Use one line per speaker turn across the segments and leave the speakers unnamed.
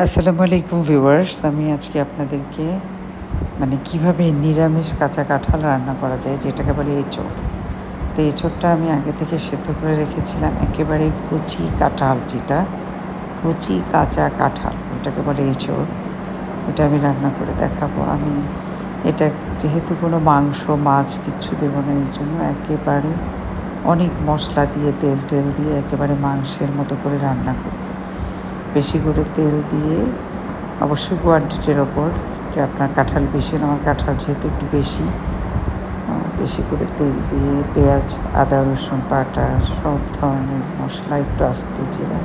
আসসালামু আলাইকুম ভিউয়ার্স, আমি আজকে আপনাদেরকে কিভাবে নিরামিষ কাঁচা কাঁঠাল রান্না করা যায় যেটাকে বলে এঁচোড়। তো এঁচোড়টা আমি আগে থেকে সেদ্ধ করে রেখেছিলাম, একেবারে কচি কাঁঠাল, যেটা কচি কাঁচা কাঁঠাল ওটাকে বলে এঁচোড়। ওটা আমি রান্না করে দেখাবো। আমি এটা যেহেতু কোনো মাংস মাছ কিচ্ছু দেবো না, এই জন্য একেবারে অনেক মশলা দিয়ে তেল টেল দিয়ে একেবারে মাংসের মতো করে রান্না করব। বেশি করে তেল দিয়ে, অবশ্যই কোয়ান্টিটির ওপর, যে আপনার কাঁঠাল বেশি না, আমার কাঁঠাল যেহেতু একটু বেশি, বেশি করে তেল দিয়ে পেঁয়াজ আদা রসুন বাটা সব ধরনের মশলা, একটু আস্ত জিরা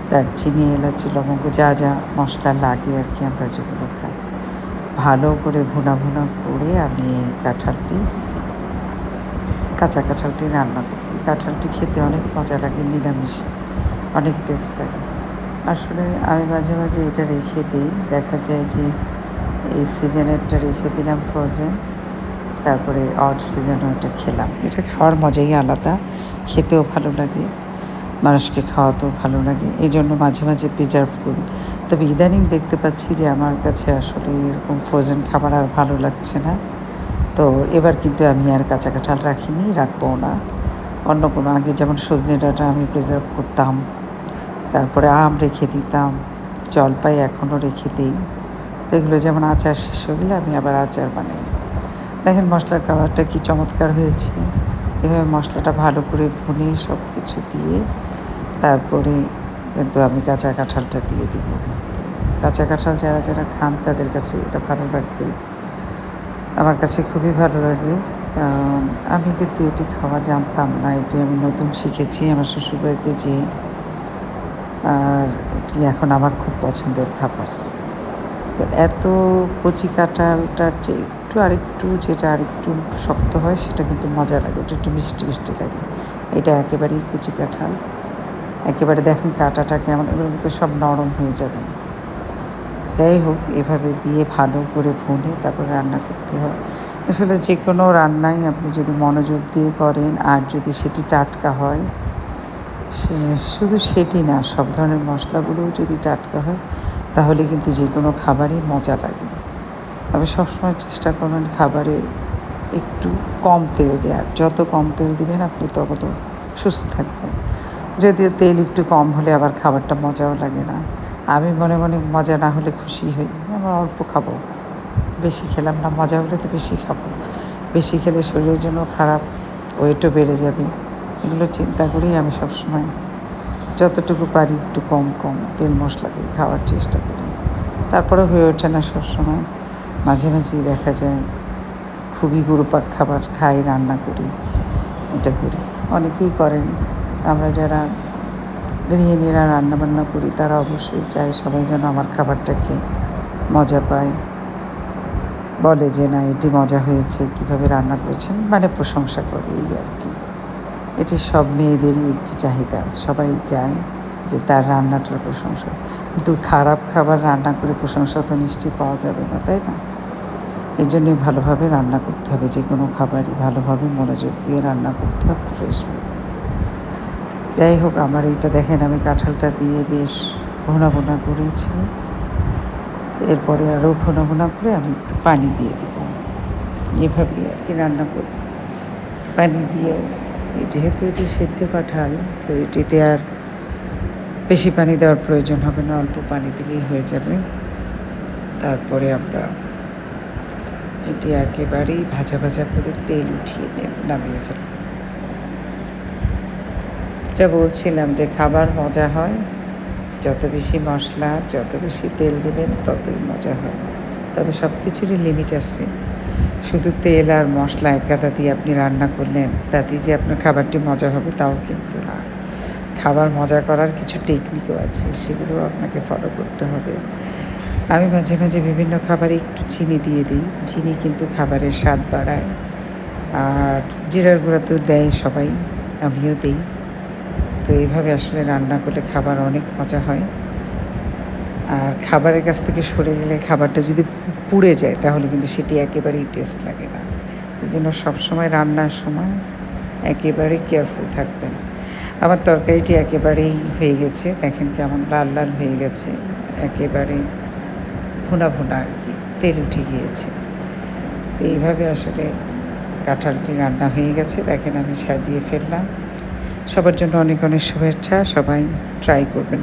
দারচিনি এলাচি লবঙ্গ যা যা মশলা লাগে আর কি, আমরা যেগুলো খাই, ভালো করে ভুনা ভুনা করে আমি এই কাঁচা কাঁঠালটি রান্না করি। এই কাঁঠালটি খেতে অনেক মজা লাগে, নিরামিষ অনেক টেস্ট লাগে। আসলে আমি মাঝে মাঝে এটা রেখে দিই, দেখা যায় যে এই সিজনেরটা রেখে দিলাম ফ্রোজেন, তারপরে অড সিজনে ওটা খেলাম। এটা খাওয়ার মজাই আলাদা, খেতেও ভালো লাগে, মানুষকে খাওয়াতেও ভালো লাগে, এই জন্য মাঝে মাঝে প্রিজার্ভ করি। তবে ইদানিং দেখতে পাচ্ছি যে আমার কাছে আসলে এরকম ফ্রোজেন খাবার আর ভালো লাগছে না। তো এবার কিন্তু আমি আর কাঁচা কাঁঠাল রাখিনি, রাখবও না। অন্য কোনো, আগে যেমন সজনে ডাঁটা আমি প্রিজার্ভ করতাম, তারপরে আম রেখে দিতাম, জলপাই এখনও রেখে দিই। তো এগুলো যেমন আচার শেষ হয়ে গেলে আমি আবার আচার বানাই। দেখেন মশলার কালারটা কি চমৎকার হয়েছে। এভাবে মশলাটা ভালো করে ভুনে সব কিছু দিয়ে তারপরে কিন্তু আমি কাঁচা কাঁঠালটা দিয়ে দিব। কাঁচা কাঁঠাল যারা যারা খান তাদের কাছে এটা ভালো লাগবে, আমার কাছে খুবই ভালো লাগে। কারণ আমি কিন্তু এটি খাওয়া জানতাম না, এটি আমি নতুন শিখেছি আমার শ্বশুরবাড়িতে যেয়ে। আর এটি এখন আমার খুব পছন্দের খাবার। তো এত কচি কাঁঠালটার যে আরেকটু যেটা আরেকটু শক্ত হয় সেটা কিন্তু মজা লাগে, ওটা একটু মিষ্টি মিষ্টি লাগে। এটা একেবারেই কচি কাঁঠাল, একেবারে দেখুন কাঁটাটা কেমন, এগুলো কিন্তু সব নরম হয়ে যাবে। যাই হোক, এভাবে দিয়ে ভালো করে ভুনে তারপর রান্না করতে হয়। আসলে যে কোনো রান্নাই আপনি যদি মনোযোগ দিয়ে করেন আর যদি সেটি টাটকা হয়, শুধু সেটি না, সব ধরনের মশলাগুলোও যদি টাটকা হয় তাহলে কিন্তু যে কোনো খাবারই মজা লাগে। তবে সবসময় চেষ্টা করবেন খাবারে একটু কম তেল দেওয়ার, যত কম তেল দিবেন আপনি তত সুস্থ থাকবেন। যদিও তেল একটু কম হলে আবার খাবারটা মজাও লাগে না। আমি মনে মনে মজা না হলে খুশি হই, আমার অল্প খাবো, বেশি খেলাম না, মজা হলে তো বেশি খাবো, বেশি খেলে শরীরের জন্য খারাপ, ওয়েটও বেড়ে যাবে। এগুলো চিন্তা করেই আমি সবসময় যতটুকু পারি একটু কম কম তেল মশলা দিয়ে খাওয়ার চেষ্টা করি। তারপরে হয়ে ওঠে না সবসময়, মাঝে মাঝেই দেখা যায় খুবই গুরুপাক খাবার খাই, রান্না করি, এটা করি। অনেকেই করেন, আমরা যারা গৃহিণীরা রান্নাবান্না করি তারা অবশ্যই চায় সবাই যেন আমার খাবারটা খেয়ে মজা পায়, বলে যে না এটি মজা হয়েছে, কীভাবে রান্না করেছেন, প্রশংসা করে, এই আর কি। এটি সব মেয়েদেরই একটি চাহিদা, সবাই চায় যে তার রান্নাটার প্রশংসা। কিন্তু খারাপ খাবার রান্না করে প্রশংসা তো নিশ্চয়ই পাওয়া যাবে না, তাই না? এই জন্যই ভালোভাবে রান্না করতে হবে, যে কোনো খাবারই ভালোভাবে মনোযোগ দিয়ে রান্না করতে হবে, ফ্রেশভাবে। যাই হোক, আমার এইটা দেখেন আমি কাঁঠালটা দিয়ে বেশ ভুনা ভুনা করেছি। এরপরে আরও ভুনা ভুনা করে আমি একটু পানি দিয়ে দেব, এভাবেই আর কি রান্না করি পানি দিয়ে। যেহেতু এটি সেদ্ধ কাঁঠাল, তো এটিতে আর বেশি পানি দেওয়ার প্রয়োজন হবে না, অল্প পানি দিলেই হয়ে যাবে। তারপরে আমরা এটি একেবারেই ভাজা ভাজা করে তেল উঠিয়ে নামিয়ে ফেলব। যা বলছিলাম যে খাবার মজা হয়, যত বেশি মশলা যত বেশি তেল দেবেন ততই মজা হয়। তবে সব কিছুরই লিমিট আছে। শুধু তেল আর মশলা একগাদা দিয়ে আপনি রান্না করলেন তাতেই যে আপনার খাবারটি মজা হবে তাও কিন্তু না। খাবার মজা করার কিছু টেকনিকও আছে, সেগুলো আপনাকে ফলো করতে হবে। আমি মাঝে মাঝে বিভিন্ন খাবারে একটু চিনি দিয়ে দিই, চিনি কিন্তু খাবারের স্বাদ বাড়ায়। আর জিরার গুঁড়া তো দেয় সবাই, আমিও দিই। তো এইভাবে আসলে রান্না করলে খাবার অনেক মজা হয়। আর খাবারের কাছ থেকে সরে গেলে, খাবারটা যদি পুড়ে যায় তাহলে কিন্তু সেটি একেবারেই টেস্ট লাগে না। এই জন্য সবসময় রান্নার সময় একেবারে কেয়ারফুল থাকবেন। আমার তরকারিটি একেবারেই হয়ে গেছে, দেখেন কেমন লাল লাল হয়ে গেছে, একেবারে ভুনা ভুনা আর কি, তেল উঠে গিয়েছে। তো এইভাবে আসলে কাঁঠালটি রান্না হয়ে গেছে। দেখেন আমি সাজিয়ে ফেললাম। সবার জন্য অনেক অনেক শুভেচ্ছা। সবাই ট্রাই করবেন।